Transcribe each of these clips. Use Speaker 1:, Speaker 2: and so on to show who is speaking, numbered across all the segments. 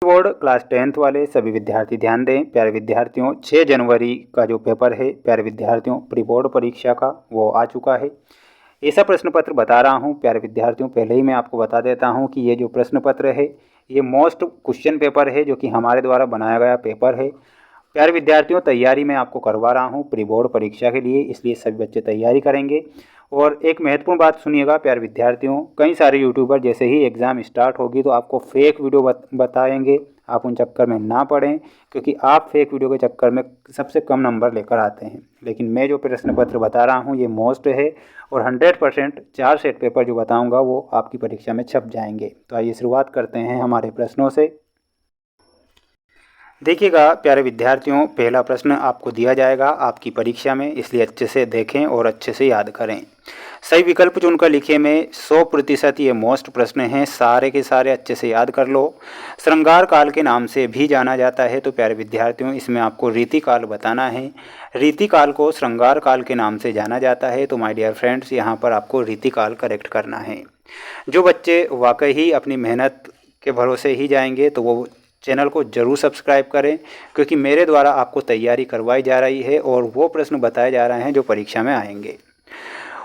Speaker 1: Board class 10th वाले सभी विद्यार्थी ध्यान दें। प्यारे विद्यार्थियों, 6 जनवरी का जो पेपर है प्यारे विद्यार्थियों प्री बोर्ड परीक्षा का, वो आ चुका है। ऐसा प्रश्न पत्र बता रहा हूँ प्यारे विद्यार्थियों। पहले ही मैं आपको बता देता हूँ कि ये जो प्रश्न पत्र है ये मोस्ट क्वेश्चन पेपर है, जो कि हमारे द्वारा बनाया गया पेपर है। प्यारे विद्यार्थियों, तैयारी मैं आपको करवा रहा हूँ प्री बोर्ड परीक्षा के लिए, इसलिए सभी बच्चे तैयारी करेंगे। और एक महत्वपूर्ण बात सुनिएगा प्यारे विद्यार्थियों, कई सारे यूट्यूबर जैसे ही एग्ज़ाम स्टार्ट होगी तो आपको फेक वीडियो बताएंगे। आप उन चक्कर में ना पड़ें, क्योंकि आप फेक वीडियो के चक्कर में सबसे कम नंबर लेकर आते हैं। लेकिन मैं जो प्रश्न पत्र बता रहा हूँ ये मोस्ट है, और 100% 4 सेट पेपर जो बताऊँगा वो आपकी परीक्षा में छप जाएंगे। तो आइए शुरुआत करते हैं हमारे प्रश्नों से। देखिएगा प्यारे विद्यार्थियों, पहला प्रश्न आपको दिया जाएगा आपकी परीक्षा में, इसलिए अच्छे से देखें और अच्छे से याद करें। सही विकल्प चुनकर लिखे में 100% ये मोस्ट प्रश्न हैं, सारे के सारे अच्छे से याद कर लो। श्रृंगार काल के नाम से भी जाना जाता है, तो प्यारे विद्यार्थियों इसमें आपको रीतिकाल बताना है। रीतिकाल को श्रृंगार काल के नाम से जाना जाता है, तो माय डियर फ्रेंड्स यहाँ पर आपको रीतिकाल करेक्ट करना है। जो बच्चे वाकई ही अपनी मेहनत के भरोसे ही जाएंगे तो वो चैनल को ज़रूर सब्सक्राइब करें, क्योंकि मेरे द्वारा आपको तैयारी करवाई जा रही है और वो प्रश्न बताए जा रहे हैं जो परीक्षा में आएंगे।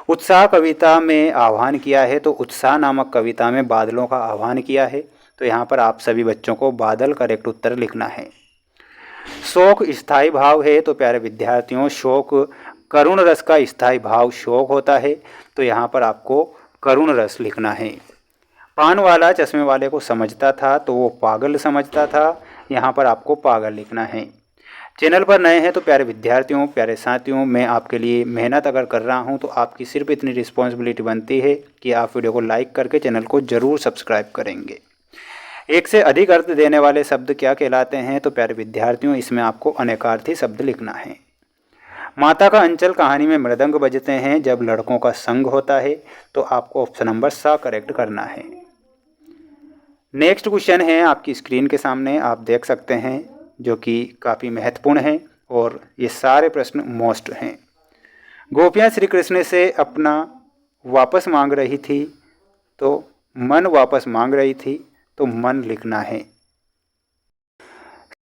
Speaker 1: उत्साह कविता में आह्वान किया है, तो उत्साह नामक कविता में बादलों का आह्वान किया है, तो यहाँ पर आप सभी बच्चों को बादल करेक्ट उत्तर लिखना है। शोक स्थायी भाव है, तो प्यारे विद्यार्थियों शोक करुण रस का स्थायी भाव शोक होता है, तो यहाँ पर आपको करुण रस लिखना है। पान वाला चश्मे वाले को समझता था तो वो पागल समझता था, यहाँ पर आपको पागल लिखना है। चैनल पर नए हैं तो प्यारे विद्यार्थियों, प्यारे साथियों, मैं आपके लिए मेहनत अगर कर रहा हूँ तो आपकी सिर्फ इतनी रिस्पॉन्सिबिलिटी बनती है कि आप वीडियो को लाइक करके चैनल को ज़रूर सब्सक्राइब करेंगे। एक से अधिक अर्थ देने वाले शब्द क्या कहलाते हैं, तो प्यारे विद्यार्थियों इसमें आपको अनेकार्थी शब्द लिखना है। माता का अंचल कहानी में मृदंग बजते हैं जब लड़कों का संग होता है, तो आपको ऑप्शन नंबर सा करेक्ट करना है। नेक्स्ट क्वेश्चन है आपकी स्क्रीन के सामने, आप देख सकते हैं, जो कि काफ़ी महत्वपूर्ण है और ये सारे प्रश्न मोस्ट हैं। गोपियाँ श्री कृष्ण से अपना वापस मांग रही थी, तो मन वापस मांग रही थी, तो मन लिखना है।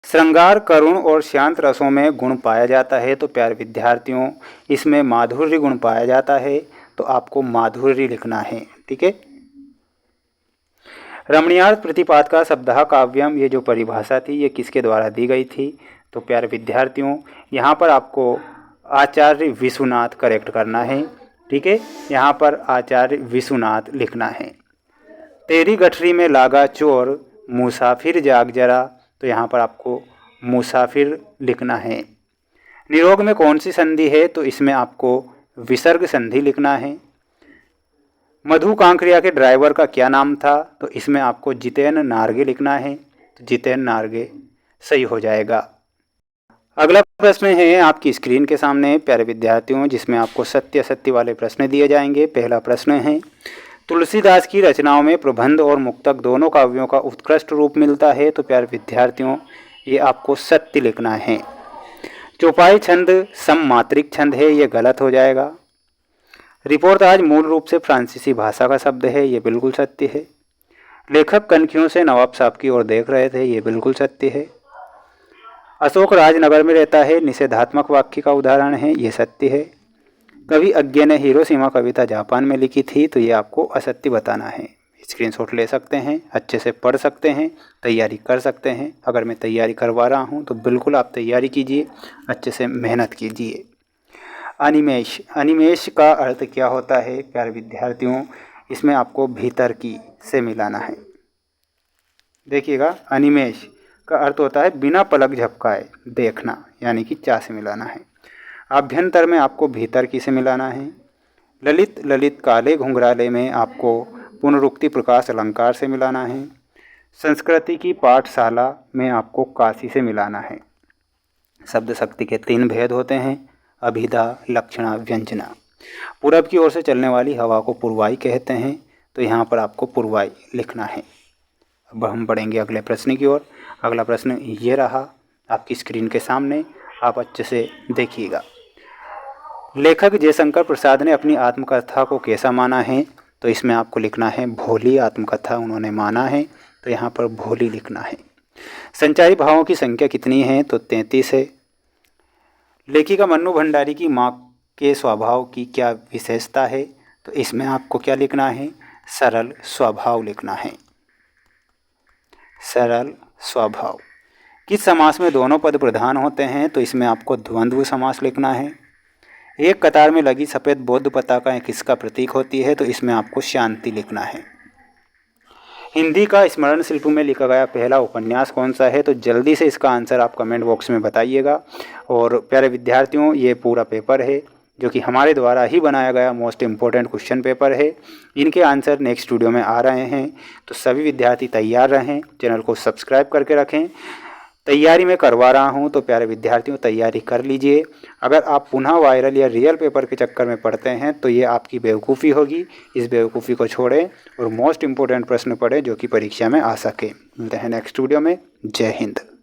Speaker 1: श्रृंगार करुण और शांत रसों में गुण पाया जाता है, तो प्यारे विद्यार्थियों इसमें माधुर्य गुण पाया जाता है, तो आपको माधुर्य लिखना है। ठीक है। रमणीयार्थ प्रतिपाद का शब्दः काव्यम, ये जो परिभाषा थी ये किसके द्वारा दी गई थी, तो प्यारे विद्यार्थियों यहाँ पर आपको आचार्य विश्वनाथ करेक्ट करना है। ठीक है, यहाँ पर आचार्य विश्वनाथ लिखना है। तेरी गठरी में लागा चोर मुसाफिर जाग जरा, तो यहाँ पर आपको मुसाफिर लिखना है। निरोग में कौन सी संधि है, तो इसमें आपको विसर्ग संधि लिखना है। मधु कांकरिया के ड्राइवर का क्या नाम था, तो इसमें आपको जितेन नार्गे लिखना है, तो जितेन नार्गे सही हो जाएगा। अगला प्रश्न है आपकी स्क्रीन के सामने प्यारे विद्यार्थियों, जिसमें आपको सत्य असत्य वाले प्रश्न दिए जाएंगे। पहला प्रश्न है, तुलसीदास की रचनाओं में प्रबंध और मुक्तक दोनों काव्यों का उत्कृष्ट रूप मिलता है, तो प्यारे विद्यार्थियों ये आपको सत्य लिखना है। चौपाई छंद सममात्रिक छंद है, ये गलत हो जाएगा। रिपोर्ट आज मूल रूप से फ्रांसीसी भाषा का शब्द है, ये बिल्कुल सत्य है। लेखक कनखियों से नवाब साहब की ओर देख रहे थे, ये बिल्कुल सत्य है। अशोक राजनगर में रहता है, निषेधात्मक वाक्य का उदाहरण है, ये सत्य है। कवि अज्ञे ने हिरोशिमा कविता जापान में लिखी थी, तो ये आपको असत्य बताना है। स्क्रीनशॉट ले सकते हैं, अच्छे से पढ़ सकते हैं, तैयारी कर सकते हैं। अगर मैं तैयारी करवा रहा हूँ तो बिल्कुल आप तैयारी कीजिए, अच्छे से मेहनत कीजिए। अनिमेष, अनिमेष का अर्थ क्या होता है प्यारे विद्यार्थियों, इसमें आपको भीतर की से मिलाना है। देखिएगा, अनिमेष का अर्थ होता है बिना पलक झपकाए देखना, यानी कि चा से मिलाना है। आभ्यंतर में आपको भीतर की से मिलाना है। ललित ललित काले घुंघराले में आपको पुनरुक्ति प्रकाश अलंकार से मिलाना है। संस्कृति की पाठशाला में आपको काशी से मिलाना है। शब्द शक्ति के 3 भेद होते हैं, अभिधा, लक्षणा, व्यंजना। पूरब की ओर से चलने वाली हवा को पूर्वाई कहते हैं, तो यहाँ पर आपको पूर्वाई लिखना है। अब हम बढ़ेंगे अगले प्रश्न की ओर। अगला प्रश्न ये रहा आपकी स्क्रीन के सामने, आप अच्छे से देखिएगा। लेखक जयशंकर प्रसाद ने अपनी आत्मकथा को कैसा माना है, तो इसमें आपको लिखना है भोली आत्मकथा उन्होंने माना है, तो यहाँ पर भोली लिखना है। संचारी भावों की संख्या कितनी है? तो 33 है। लेखिका मन्नू भंडारी की माँ के स्वभाव की क्या विशेषता है? तो इसमें आपको क्या लिखना है? सरल स्वभाव लिखना है। सरल स्वभाव। किस समास में दोनों पद प्रधान होते हैं? तो इसमें आपको द्वंद्व समास लिखना है। एक कतार में लगी सफ़ेद बौद्ध पताका किसका प्रतीक होती है? तो इसमें आपको शांति लिखना है। हिंदी का स्मरण शिल्प में लिखा गया पहला उपन्यास कौन सा है? तो जल्दी से इसका आंसर आप कमेंट बॉक्स में बताइएगा। और प्यारे विद्यार्थियों, ये पूरा पेपर है जो कि हमारे द्वारा ही बनाया गया मोस्ट इम्पोर्टेंट क्वेश्चन पेपर है। इनके आंसर नेक्स्ट वीडियो में आ रहे हैं, तो सभी विद्यार्थी तैयार रहें। चैनल को सब्सक्राइब करके रखें। तैयारी में करवा रहा हूं, तो प्यारे विद्यार्थियों तैयारी कर लीजिए। अगर आप पुनः वायरल या रियल पेपर के चक्कर में पढ़ते हैं तो ये आपकी बेवकूफ़ी होगी। इस बेवकूफ़ी को छोड़ें और मोस्ट इम्पोर्टेंट प्रश्न पढ़ें जो कि परीक्षा में आ सके। मिलते हैं नेक्स्ट वीडियो में। जय हिंद।